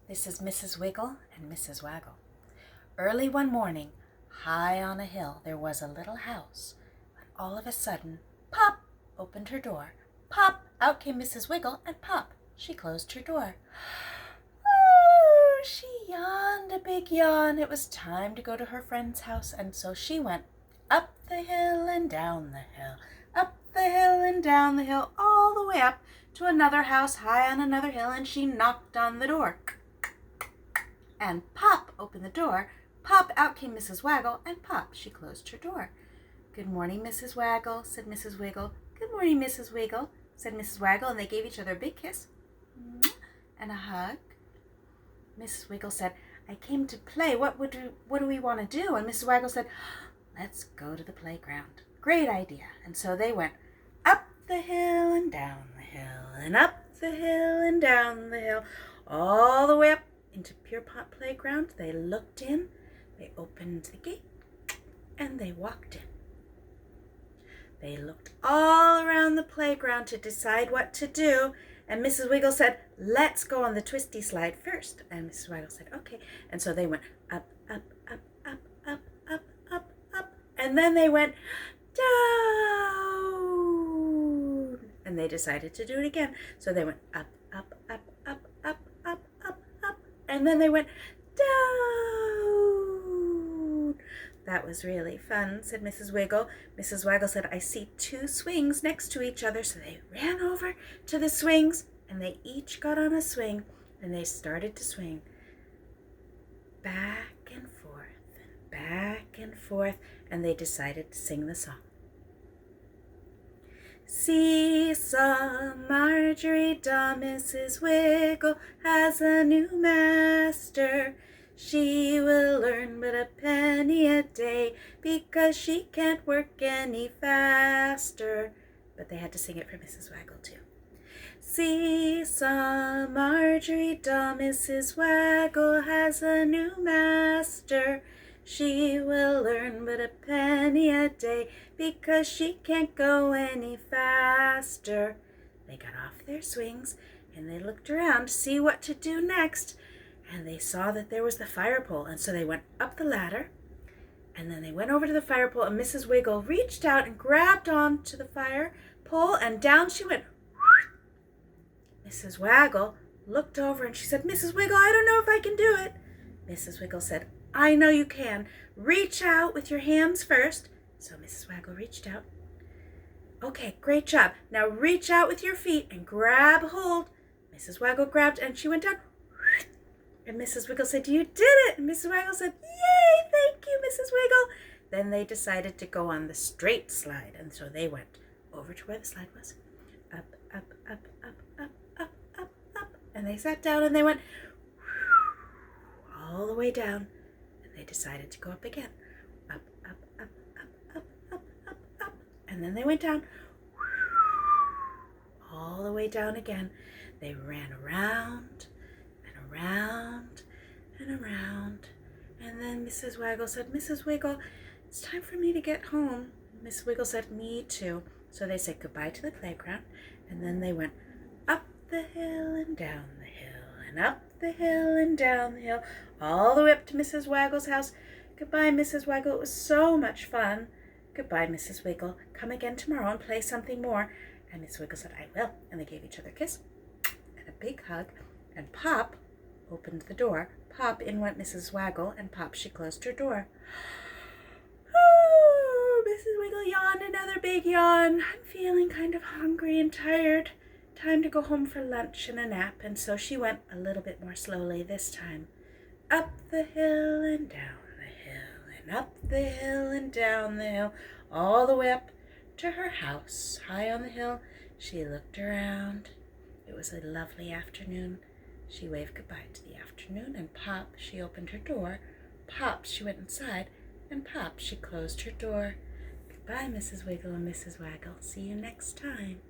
This is Mrs. Wiggle and Mrs. Waggle. Early one morning, high on a hill, there was a little house. But all of a sudden, pop, opened her door. Pop, out came Mrs. Wiggle, and pop, she closed her door. Oh, she yawned a big yawn. It was time to go to her friend's house, and so she went up the hill and down the hill, up the hill and down the hill, all the way up to another house high on another hill, and she knocked on the door. And pop opened the door. Pop, out came Mrs. Waggle, and pop, she closed her door. Good morning, Mrs. Waggle, said Mrs. Wiggle. Good morning, Mrs. Wiggle, said Mrs. Waggle, and they gave each other a big kiss and a hug. Mrs. Wiggle said, I came to play. What do we want to do? And Mrs. Waggle said, let's go to the playground. Great idea. And so they went up the hill and down the hill, and up the hill and down the hill, all the way up into Pierpont Playground. They looked in, they opened the gate, and they walked in. They looked all around the playground to decide what to do, and Mrs. Wiggle said, let's go on the twisty slide first. And Mrs. Waggle said, okay. And so they went up, up, up, up, up, up, up, up, and then they went down. And they decided to do it again. So they went up, up, up, up, up, up, up, up, and then they went down. That was really fun, said Mrs. Wiggle. Mrs. Waggle said, I see two swings next to each other. So they ran over to the swings, and they each got on a swing, and they started to swing back and forth, and back and forth, and they decided to sing the song. Seesaw, Marjorie Daw, Mrs. Wiggle has a new master. She will earn but a penny a day because she can't work any faster. But they had to sing it for Mrs. Waggle too. Seesaw, Marjorie Daw, Mrs. Waggle has a new master. She will earn but a penny a day because she can't go any faster. They got off their swings and they looked around to see what to do next. And they saw that there was the fire pole, and so they went up the ladder, and then they went over to the fire pole, and Mrs. Wiggle reached out and grabbed onto the fire pole, and down she went. Mrs. Waggle looked over, and she said, Mrs. Wiggle, I don't know if I can do it. Mrs. Wiggle said, I know you can. Reach out with your hands first. So Mrs. Waggle reached out. Okay, great job. Now reach out with your feet and grab hold. Mrs. Waggle grabbed, and she went down. And Mrs. Wiggle said, you did it! And Mrs. Waggle said, yay, thank you, Mrs. Wiggle. Then they decided to go on the straight slide. And so they went over to where the slide was. Up, up, up, up, up, up, up, up. And they sat down and they went all the way down. And they decided to go up again. Up, up, up, up, up, up, up, up. And then they went down all the way down again. They ran around around and around, and then Mrs. Waggle said, Mrs. Wiggle, it's time for me to get home. Mrs. Wiggle said, me too. So they said goodbye to the playground, and then they went up the hill and down the hill, and up the hill and down the hill, all the way up to Mrs. Waggle's house. Goodbye, Mrs. Waggle, it was so much fun. Goodbye, Mrs. Wiggle, come again tomorrow and play something more. And Mrs. Wiggle said, I will. And they gave each other a kiss and a big hug, and Pop opened the door. Pop, in went Mrs. Waggle, and Pop, she closed her door. Oh, Mrs. Wiggle yawned another big yawn. I'm feeling kind of hungry and tired. Time to go home for lunch and a nap, and so she went a little bit more slowly this time. Up the hill and down the hill, and up the hill and down the hill, all the way up to her house. High on the hill, she looked around. It was a lovely afternoon. She waved goodbye to the afternoon, and Pop, she opened her door. Pop, she went inside, and Pop, she closed her door. Goodbye, Mrs. Wiggle and Mrs. Waggle. See you next time.